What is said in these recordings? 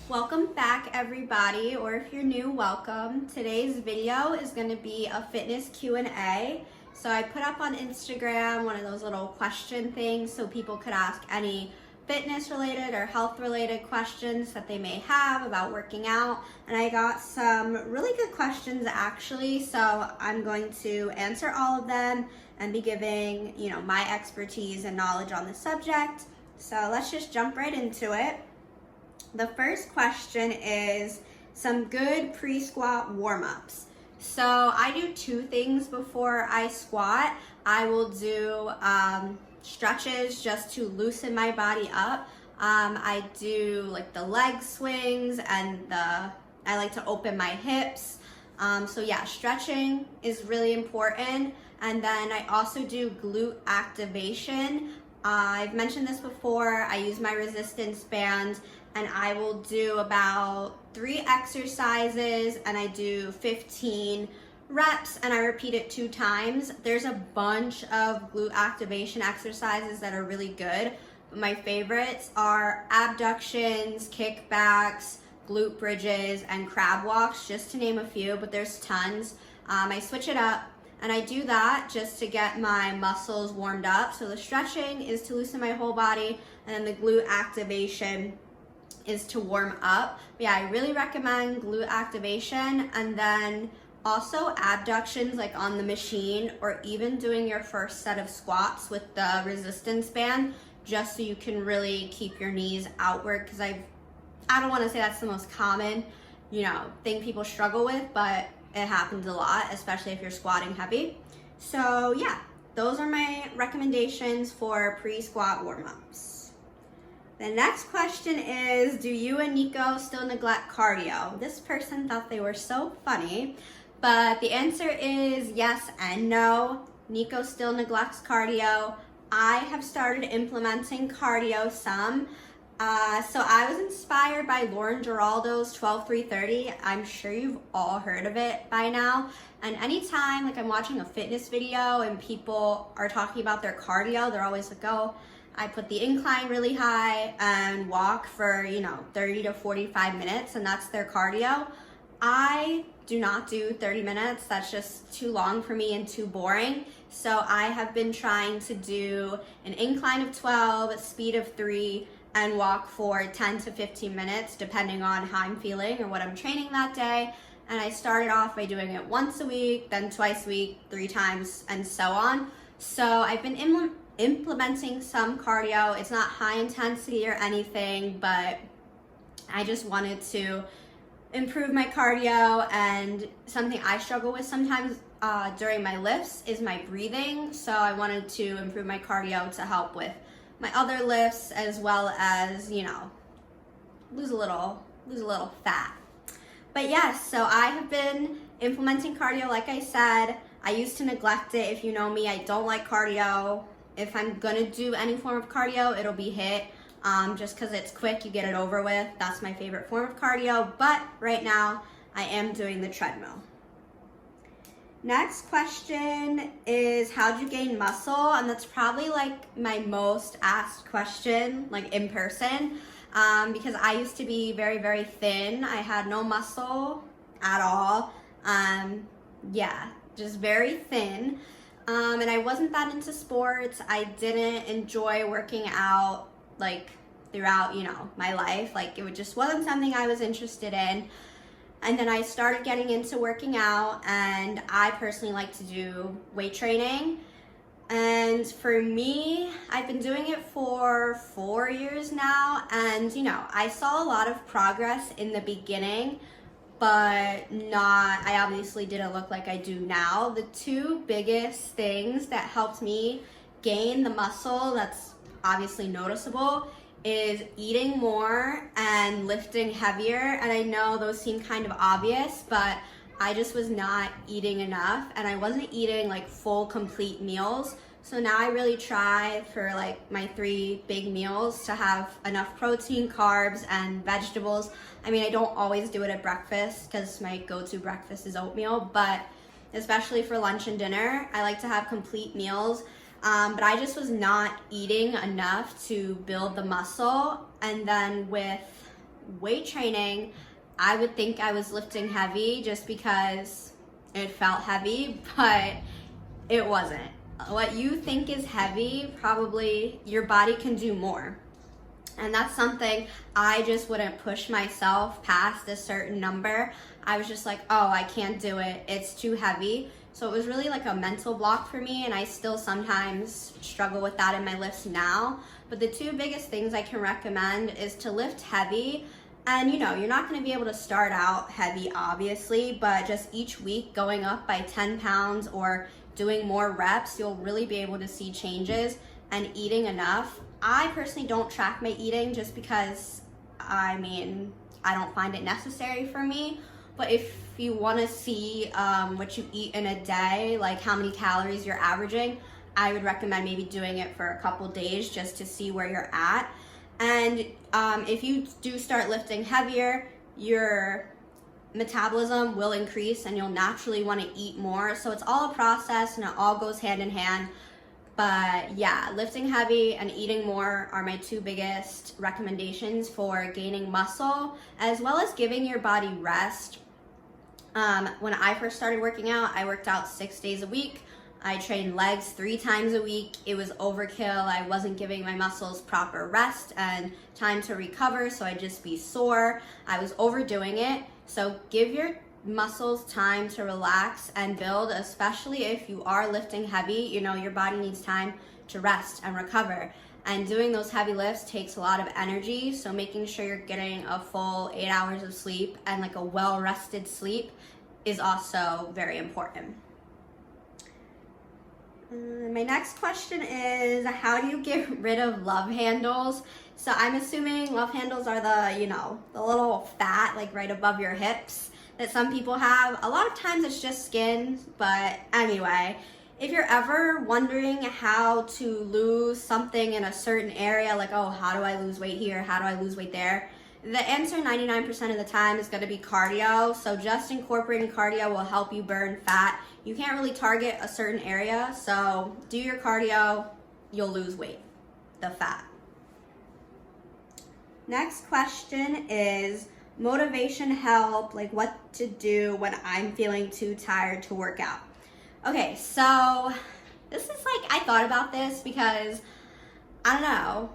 Welcome back everybody, or if you're new, welcome. Today's video is going to be a fitness Q&A. So I put up on Instagram one of those little question things so people could ask any fitness related or health related questions that they may have about working out. And I got some really good questions actually, so I'm going to answer all of them and be giving, my expertise and knowledge on the subject. So let's just jump right into it. The first question is some good pre-squat warm-ups. So I do two things before I squat. I will do stretches just to loosen my body up. I do like the leg swings and I like to open my hips. So yeah, stretching is really important. And then I also do glute activation. I've mentioned this before. I use my resistance band and I will do about 3 exercises and I do 15 reps and I repeat it 2 times. There's a bunch of glute activation exercises that are really good, but my favorites are abductions, kickbacks, glute bridges, and crab walks, just to name a few, but there's tons. I switch it up and I do that just to get my muscles warmed up. So the stretching is to loosen my whole body, and then the glute activation is to warm up. But yeah, I really recommend glute activation, and then also abductions like on the machine, or even doing your first set of squats with the resistance band, just so you can really keep your knees outward, because I don't want to say that's the most common thing people struggle with, but it happens a lot, especially if you're squatting heavy. So yeah, those are my recommendations for pre-squat warm-ups. The next question is, do you and Nico still neglect cardio? This person thought they were so funny, but the answer is yes and no. Nico still neglects cardio. I have started implementing cardio some. So I was inspired by Lauren Giraldo's 12-3-30. I'm sure you've all heard of it by now. And anytime I'm watching a fitness video and people are talking about their cardio, they're always like, oh, I put the incline really high and walk for 30 to 45 minutes, and that's their cardio. I do not do 30 minutes. That's just too long for me and too boring. So I have been trying to do an incline of 12, a speed of 3, and walk for 10 to 15 minutes depending on how I'm feeling or what I'm training that day. And I started off by doing it once a week, then twice a week, 3 times, and so on. So I've been implementing some cardio. It's not high intensity or anything, but I just wanted to improve my cardio. And something I struggle with sometimes during my lifts is my breathing. So I wanted to improve my cardio to help with my other lifts, as well as lose a little fat. But yes, so I have been implementing cardio. Like I said, I used to neglect it. If you know me, I don't like cardio. If I'm gonna do any form of cardio, it'll be HIIT, just because it's quick, you get it over with. That's my favorite form of cardio, but right now I am doing the treadmill. Next question is, how'd you gain muscle? And that's probably my most asked question, in person, because I used to be very, very thin. I had no muscle at all. Yeah, just very thin. And I wasn't that into sports. I didn't enjoy working out throughout, my life. It just wasn't something I was interested in. And then I started getting into working out, and I personally like to do weight training. And for me, I've been doing it for 4 years now. And, I saw a lot of progress in the beginning, but I obviously didn't look like I do now. The 2 biggest things that helped me gain the muscle that's obviously noticeable is eating more and lifting heavier. And I know those seem kind of obvious, but I just was not eating enough, and I wasn't eating full complete meals. So now I really try for my 3 big meals to have enough protein, carbs, and vegetables. I mean, I don't always do it at breakfast because my go-to breakfast is oatmeal, but especially for lunch and dinner, I like to have complete meals. But I just was not eating enough to build the muscle. And then with weight training, I would think I was lifting heavy just because it felt heavy, but it wasn't. What you think is heavy, probably your body can do more. And that's something I just wouldn't push myself past a certain number. I was just like, oh, I can't do it. It's too heavy. So it was really like a mental block for me, and I still sometimes struggle with that in my lifts now. But the two biggest things I can recommend is to lift heavy. And you know, you're not gonna be able to start out heavy, obviously, but just each week going up by 10 pounds or doing more reps, you'll really be able to see changes. And eating enough. I personally don't track my eating just because, I don't find it necessary for me. But if you want to see what you eat in a day, like how many calories you're averaging, I would recommend maybe doing it for a couple days just to see where you're at. And if you do start lifting heavier, your metabolism will increase and you'll naturally want to eat more. So it's all a process and it all goes hand in hand. But yeah, lifting heavy and eating more are my two biggest recommendations for gaining muscle, as well as giving your body rest. When I first started working out, I worked out 6 days a week. I trained legs 3 times a week. It was overkill. I wasn't giving my muscles proper rest and time to recover, so I'd just be sore. I was overdoing it. So give your muscles time to relax and build, especially if you are lifting heavy. You know, your body needs time to rest and recover. And doing those heavy lifts takes a lot of energy, so making sure you're getting a full 8 hours of sleep and like a well-rested sleep is also very important. My next question is, how do you get rid of love handles? So I'm assuming love handles are the, you know, the little fat like right above your hips that some people have. A lot of times it's just skin, but anyway, if you're ever wondering how to lose something in a certain area, like, oh, how do I lose weight here? How do I lose weight there? The answer 99% of the time is gonna be cardio. So just incorporating cardio will help you burn fat. You can't really target a certain area, so do your cardio, you'll lose weight, the fat. Next question is motivation help, like what to do when I'm feeling too tired to work out. Okay, so this is like, I thought about this because, I don't know.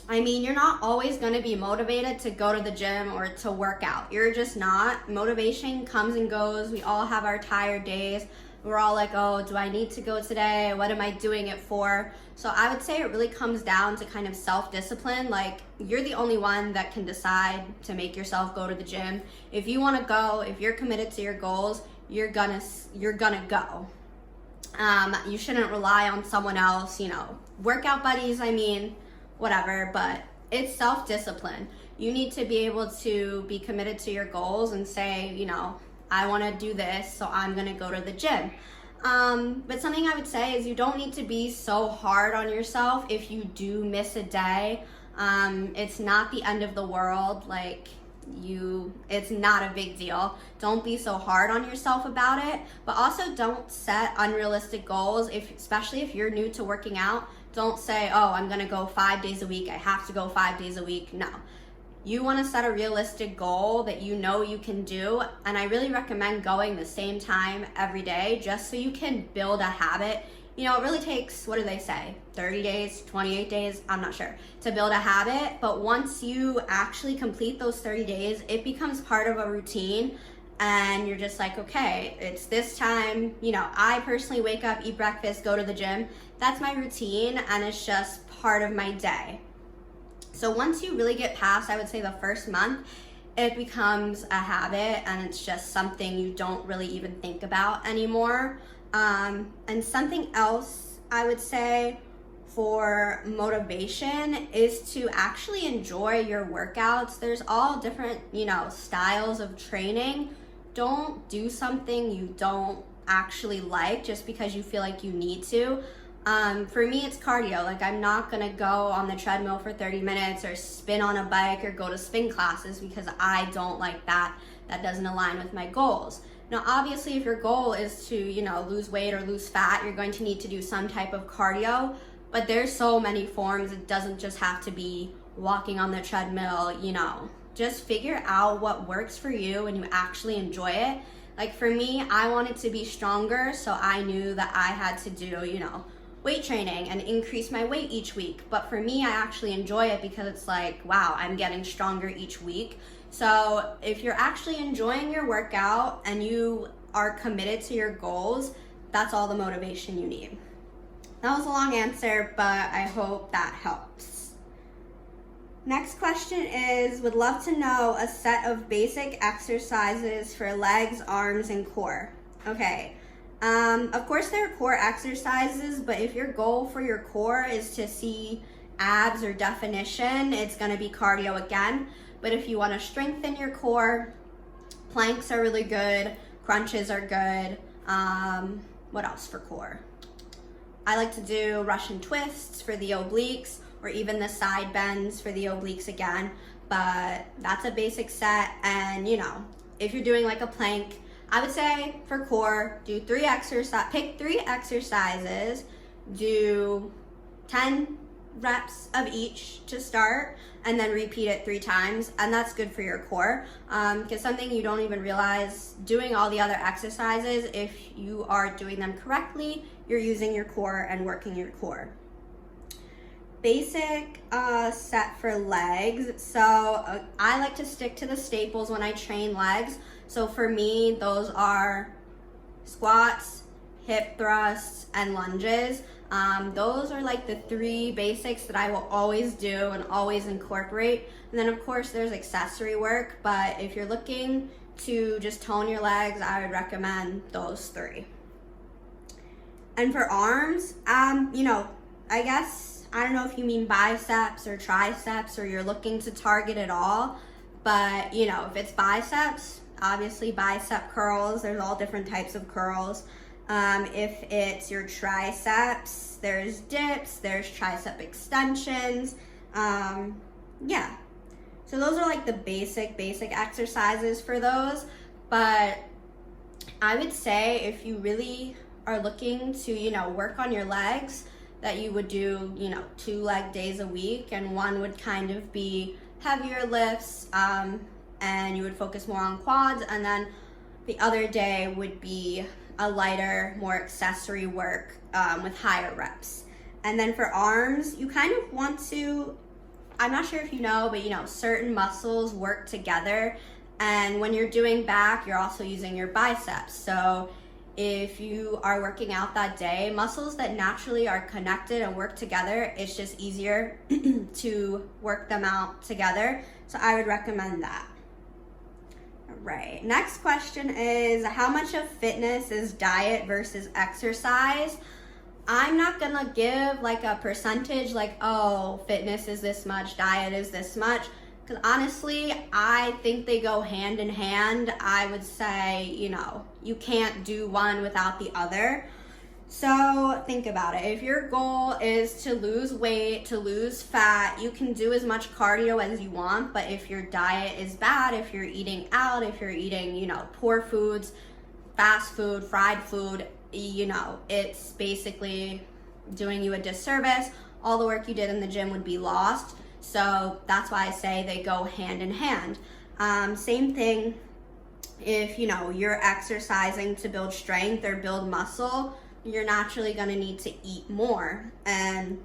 I mean, you're not always gonna be motivated to go to the gym or to work out. You're just not. Motivation comes and goes. We all have our tired days. We're all like, oh, do I need to go today? What am I doing it for? So I would say it really comes down to kind of self-discipline. Like, you're the only one that can decide to make yourself go to the gym. If you wanna go, if you're committed to your goals, you're gonna go. You shouldn't rely on someone else, you know, workout buddies, whatever, but it's self-discipline. You need to be able to be committed to your goals and say, you know, I want to do this, so I'm going to go to the gym. But something I would say is you don't need to be so hard on yourself if you do miss a day. It's not the end of the world. Like, it's not a big deal. Don't be so hard on yourself about it, but also don't set unrealistic goals, especially if you're new to working out. Don't say, oh, I'm gonna go 5 days a week. I have to go 5 days a week. No. You wanna set a realistic goal that you know you can do, and I really recommend going the same time every day just so you can build a habit. You know, it really takes, what do they say, 30 days, 28 days, I'm not sure, to build a habit, but once you actually complete those 30 days, it becomes part of a routine, and you're just like, okay, it's this time. You know, I personally wake up, eat breakfast, go to the gym. That's my routine, and it's just part of my day. So once you really get past, I would say, the first month, it becomes a habit, and it's just something you don't really even think about anymore. And something else I would say for motivation is to actually enjoy your workouts. There's all different, you know, styles of training. Don't do something you don't actually like just because you feel like you need to. For me, it's cardio. Like, I'm not gonna go on the treadmill for 30 minutes or spin on a bike or go to spin classes because I don't like that. That doesn't align with my goals. Now, obviously, if your goal is to, you know, lose weight or lose fat, you're going to need to do some type of cardio, but there's so many forms. It doesn't just have to be walking on the treadmill, you know, just figure out what works for you and you actually enjoy it. Like for me, I wanted to be stronger, so I knew that I had to do, weight training and increase my weight each week. But for me, I actually enjoy it because it's like, wow, I'm getting stronger each week. So if you're actually enjoying your workout and you are committed to your goals, that's all the motivation you need. That was a long answer, but I hope that helps. Next question is, would love to know a set of basic exercises for legs, arms, and core. Okay, of course there are core exercises, but if your goal for your core is to see abs or definition, it's gonna be cardio again. But if you wanna strengthen your core, planks are really good, crunches are good. What else for core? I like to do Russian twists for the obliques, or even the side bends for the obliques again, but that's a basic set. And if you're doing like a plank, I would say for core, pick 3 exercises, do 10 reps of each to start, and then repeat it 3 times, and that's good for your core. Because something you don't even realize, doing all the other exercises, if you are doing them correctly, you're using your core and working your core. Basic set for legs. So I like to stick to the staples when I train legs. So for me, those are squats, hip thrusts, and lunges. Those are like the 3 basics that I will always do and always incorporate. And then of course there's accessory work, but if you're looking to just tone your legs, I would recommend those 3. And for arms, I guess, I don't know if you mean biceps or triceps, or you're looking to target it all, but if it's biceps, obviously bicep curls, there's all different types of curls. If it's your triceps, there's dips, there's tricep extensions. Yeah. So those are like the basic exercises for those. But I would say if you really are looking to, work on your legs, that you would do, 2 leg days a week, and one would kind of be heavier lifts, and you would focus more on quads, and then the other day would be a lighter, more accessory work with higher reps. And then for arms, you kind of want to, I'm not sure if you know, but certain muscles work together, and when you're doing back, you're also using your biceps. So if you are working out that day, muscles that naturally are connected and work together, it's just easier to work them out together. So I would recommend that. All right, next question is, how much of fitness is diet versus exercise? I'm not gonna give like a percentage, like, oh, fitness is this much, diet is this much. Because honestly, I think they go hand in hand. I would say, you can't do one without the other. So think about it. If your goal is to lose weight, to lose fat, you can do as much cardio as you want. But if your diet is bad, if you're eating out, if you're eating, poor foods, fast food, fried food, it's basically doing you a disservice. All the work you did in the gym would be lost. So that's why I say they go hand in hand. Same thing if, you're exercising to build strength or build muscle, you're naturally going to need to eat more. And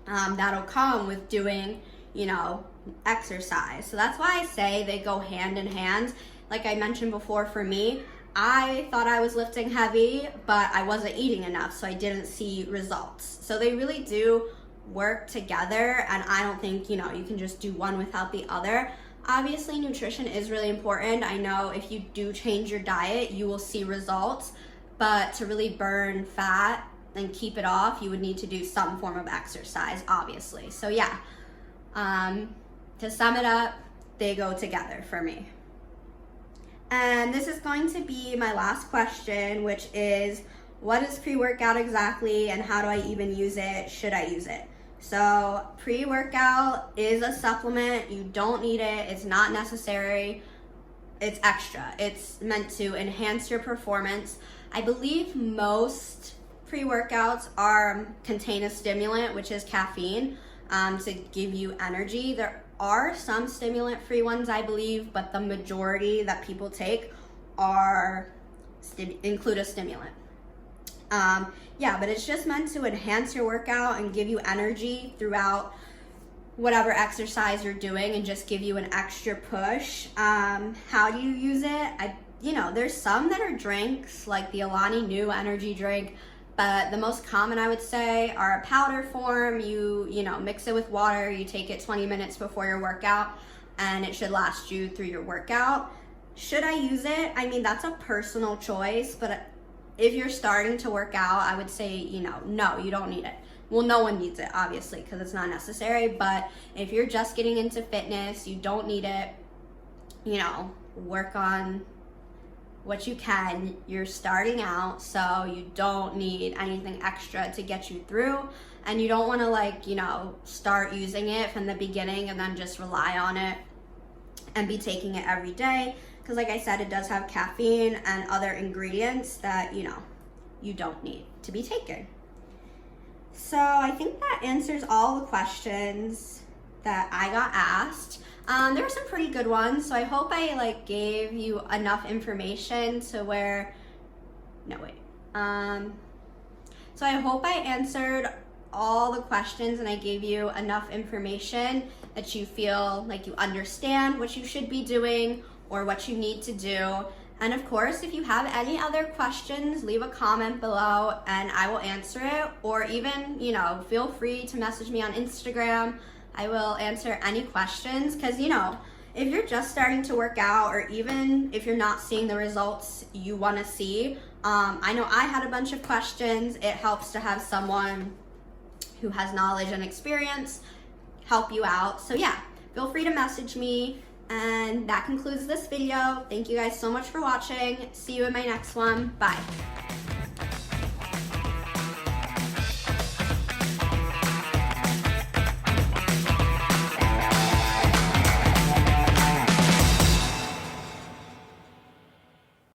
that'll come with doing, exercise. So that's why I say they go hand in hand. Like I mentioned before, for me, I thought I was lifting heavy, but I wasn't eating enough, so I didn't see results. So they really do work together, and I don't think, you can just do one without the other. Obviously, nutrition is really important. I know if you do change your diet, you will see results, but to really burn fat and keep it off, you would need to do some form of exercise, obviously. So yeah, to sum it up, they go together for me. And this is going to be my last question, which is, what is pre-workout exactly, and how do I even use it? Should I use it? So pre-workout is a supplement. You don't need it. It's not necessary. It's extra. It's meant to enhance your performance. I believe most pre-workouts contain a stimulant, which is caffeine, to give you energy. There are some stimulant-free ones, I believe, but the majority that people take include a stimulant. Yeah, but it's just meant to enhance your workout and give you energy throughout whatever exercise you're doing and just give you an extra push. How do you use it? There's some that are drinks, like the Alani Nu energy drink, but the most common, I would say, are a powder form. You mix it with water, you take it 20 minutes before your workout, and it should last you through your workout. Should I use it? I mean, that's a personal choice, but if you're starting to work out, I would say, no, you don't need it. Well, no one needs it, obviously, because it's not necessary, but if you're just getting into fitness, you don't need it. Work on what you can. You're starting out, so you don't need anything extra to get you through, and you don't want to start using it from the beginning and then just rely on it and be taking it every day, because like I said, it does have caffeine and other ingredients that you don't need to be taking. So I think that answers all the questions that I got asked. There were some pretty good ones, so I hope I gave you enough information to where, so I hope I answered all the questions and I gave you enough information that you feel like you understand what you should be doing or what you need to do. And of course, if you have any other questions, leave a comment below and I will answer it, or even, feel free to message me on Instagram. I will answer any questions, because if you're just starting to work out, or even if you're not seeing the results you want to see, I know I had a bunch of questions. It helps to have someone who has knowledge and experience help you out. So yeah, feel free to message me. And that concludes this video. Thank you guys so much for watching. See you in my next one. Bye.